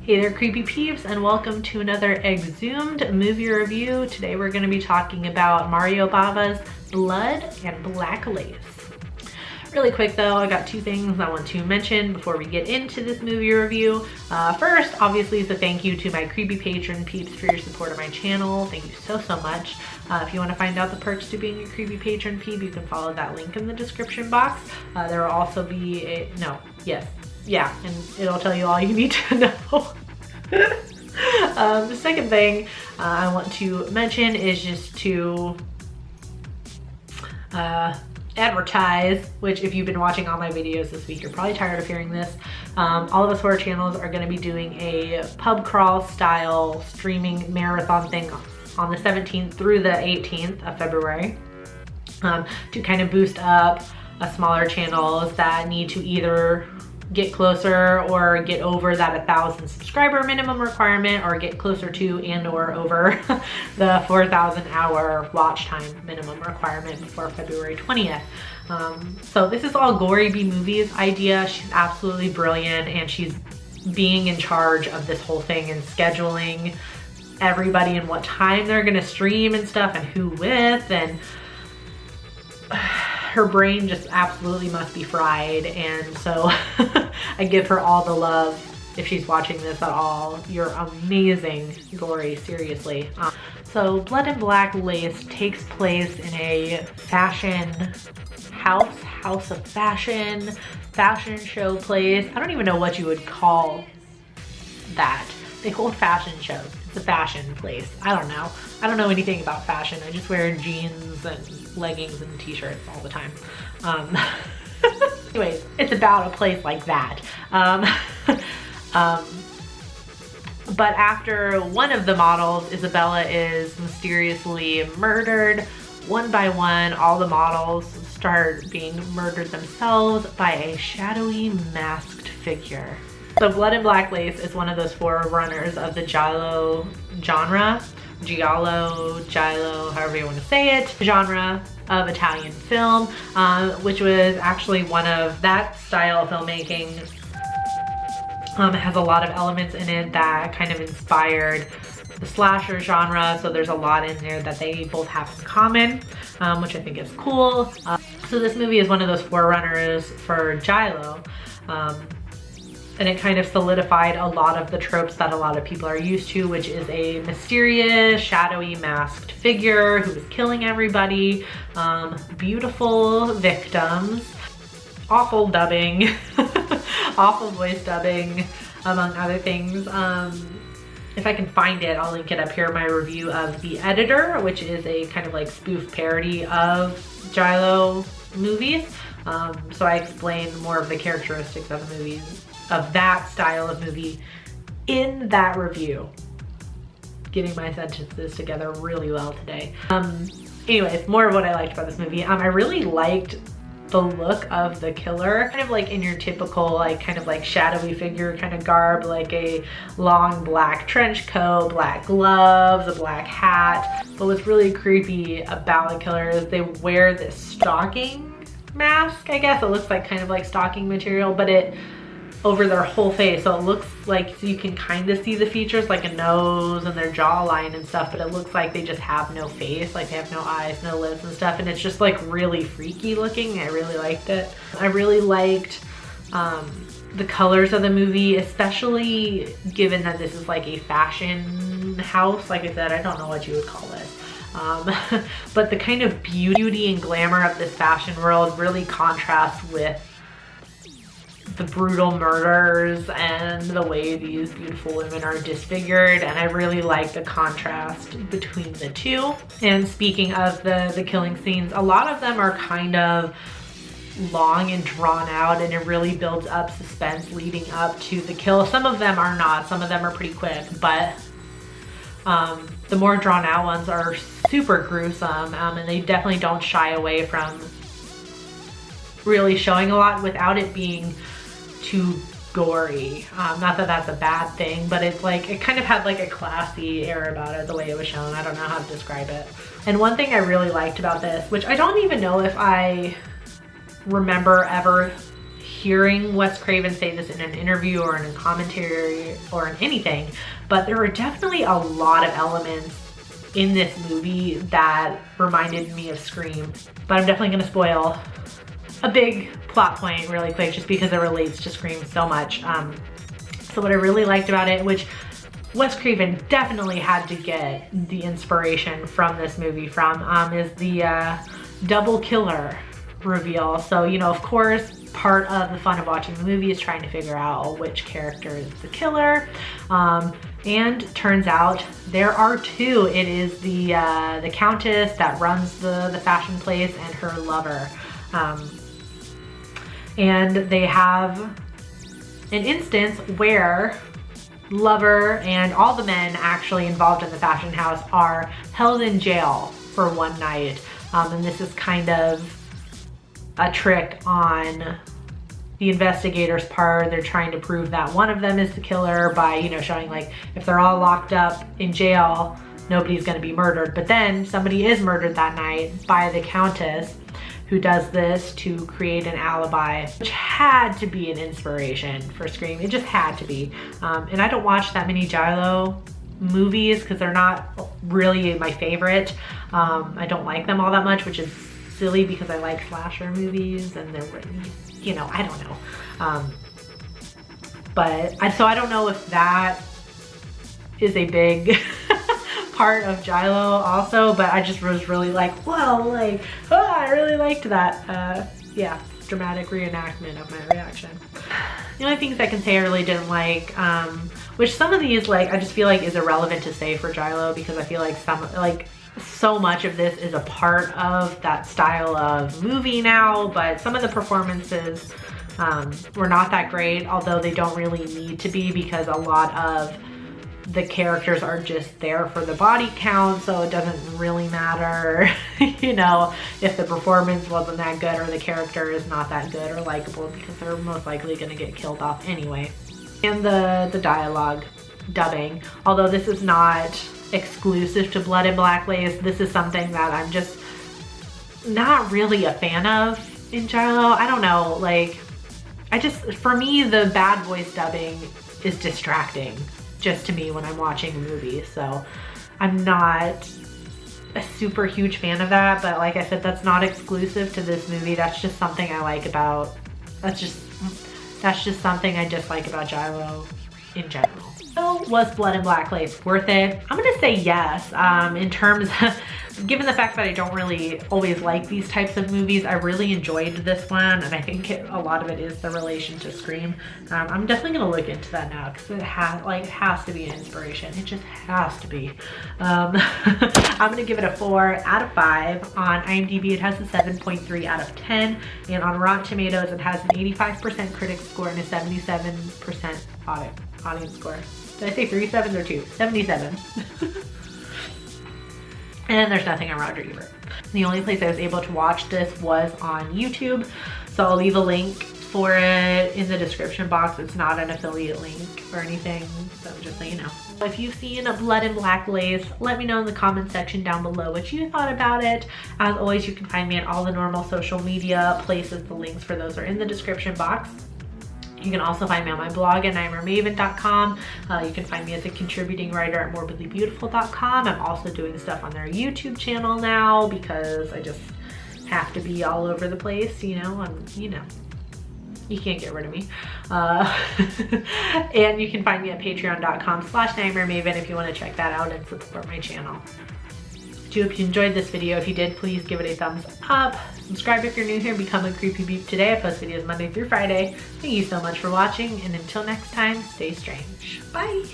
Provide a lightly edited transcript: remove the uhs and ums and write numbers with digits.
Hey there, creepy peeps, and welcome to another Exhumed movie review. Today we're going to be talking about Mario Bava's Blood and Black Lace. Really quick though, I got two things I want to mention before we get into this movie review. First, obviously, is a thank you to my creepy patron peeps for your support of my channel. Thank you so much. If you want to find out the perks to being a creepy patron peep, you can follow that link in the description box. There will also be and it'll tell you all you need to know. The second thing I want to mention is just to advertise, which if you've been watching all my videos this week, you're probably tired of hearing this. All of us horror channels are going to be doing a pub crawl style streaming marathon thing on the 17th through the 18th of February to kind of boost up smaller channels that need to either get closer or get over that 1,000 subscriber minimum requirement, or get closer to and or over the 4,000 hour watch time minimum requirement before February 20th. So this is all Gory B Movies' idea. She's absolutely brilliant, and she's being in charge of this whole thing and scheduling everybody and what time they're gonna stream and stuff and who with, and her brain just absolutely must be fried. And so I give her all the love if she's watching this at all. You're amazing, Gory, seriously. So Blood and Black Lace takes place in a fashion house of fashion show place. I don't even know what you would call that. They hold fashion shows. It's a fashion place. I don't know. I don't know anything about fashion. I just wear jeans and leggings and t-shirts all the time. Anyways, it's about a place like that. But after one of the models, Isabella, is mysteriously murdered, one by one, all the models start being murdered themselves by a shadowy masked figure. So Blood and Black Lace is one of those forerunners of the Giallo genre. Giallo, however you want to say it, genre of Italian film, which was actually one of that style of filmmaking. It has a lot of elements in it that kind of inspired the slasher genre, so there's a lot in there that they both have in common, which I think is cool. So this movie is one of those forerunners for Giallo. And it kind of solidified a lot of the tropes that a lot of people are used to, which is a mysterious, shadowy, masked figure who is killing everybody, beautiful victims, awful dubbing, awful voice dubbing, among other things. If I can find it, I'll link it up here, my review of The Editor, which is a kind of like spoof parody of Giallo movies. So I explain more of the characteristics of the movies, of that style of movie, in that review. Getting my sentences together really well today. Anyways, more of what I liked about this movie. I really liked the look of the killer, kind of like in your typical like kind of like shadowy figure kind of garb, like a long black trench coat, black gloves, a black hat. But what's really creepy about the killer is they wear this stocking mask, I guess. It looks like kind of like stocking material, but it over their whole face, so it looks like, so you can kind of see the features like a nose and their jawline and stuff, but it looks like they just have no face, like they have no eyes, no lips and stuff, and it's just like really freaky looking. I really liked it. I really liked the colors of the movie, especially given that this is like a fashion house. Like I said, I don't know what you would call this, but the kind of beauty and glamour of this fashion world really contrasts with the brutal murders and the way these beautiful women are disfigured, and I really like the contrast between the two. And speaking of the killing scenes, a lot of them are kind of long and drawn out, and it really builds up suspense leading up to the kill. Some of them are not, some of them are pretty quick, but the more drawn out ones are super gruesome, and they definitely don't shy away from really showing a lot without it being too gory. Not that that's a bad thing, but it's like, it kind of had like a classy air about it, the way it was shown. I don't know how to describe it. And one thing I really liked about this, which I don't even know if I remember ever hearing Wes Craven say this in an interview or in a commentary or in anything, but there were definitely a lot of elements in this movie that reminded me of Scream. But I'm definitely gonna spoil a big plot point really quick just because it relates to Scream so much. So what I really liked about it, which Wes Craven definitely had to get the inspiration from this movie from, is the double killer reveal. So, you know, of course, part of the fun of watching the movie is trying to figure out which character is the killer. And turns out there are two. It is the countess that runs the fashion place and her lover. And they have an instance where lover and all the men actually involved in the fashion house are held in jail for one night. And this is kind of a trick on the investigators' part. They're trying to prove that one of them is the killer by, you know, showing like if they're all locked up in jail, nobody's gonna be murdered. But then somebody is murdered that night by the countess, who does this to create an alibi, which had to be an inspiration for Scream. It just had to be. And I don't watch that many Giallo movies because they're not really my favorite. I don't like them all that much, which is silly because I like slasher movies and they're, you know, I don't know. So I don't know if that is a big part of Giallo also, but I just was really like, whoa, like, oh, I really liked that. Yeah, dramatic reenactment of my reaction. The only things I can say I really didn't like, which some of these, like, I just feel like is irrelevant to say for Giallo because I feel like so much of this is a part of that style of movie now, but some of the performances were not that great, although they don't really need to be because a lot of the characters are just there for the body count, so it doesn't really matter, you know, if the performance wasn't that good or the character is not that good or likable because they're most likely gonna get killed off anyway. And the dialogue dubbing, although this is not exclusive to Blood and Black Lace, this is something that I'm just not really a fan of in Giallo. I don't know, like, for me, the bad voice dubbing is distracting just to me when I'm watching a movie. So I'm not a super huge fan of that, but like I said, that's not exclusive to this movie. That's just something I like about, that's just something I dislike about Giallo in general. So was Blood and Black Lace worth it? I'm gonna say yes. In terms of, given the fact that I don't really always like these types of movies, I really enjoyed this one, and I think a lot of it is the relation to Scream. I'm definitely gonna look into that now because it has to be an inspiration. It just has to be. I'm gonna give it a 4 out of 5. On IMDb, it has a 7.3 out of 10, and on Rotten Tomatoes, it has an 85% critic score and a 77% audience score. Did I say 3 sevens or 2? 77. And there's nothing on Roger Ebert. The only place I was able to watch this was on YouTube, so I'll leave a link for it in the description box. It's not an affiliate link or anything, so just so you know. If you've seen a Blood and Black Lace, let me know in the comment section down below what you thought about it. As always, you can find me at all the normal social media places. The links for those are in the description box. You can also find me on my blog at nightmaremaven.com. You can find me as a contributing writer at morbidlybeautiful.com. I'm also doing stuff on their YouTube channel now because I just have to be all over the place, you know, you can't get rid of me. And you can find me at patreon.com/nightmaremaven if you want to check that out and support my channel. I hope you enjoyed this video. If you did, please give it a thumbs up. Subscribe if you're new here. Become a Creepy Beep today. I post videos Monday through Friday. Thank you so much for watching, and until next time, stay strange. Bye.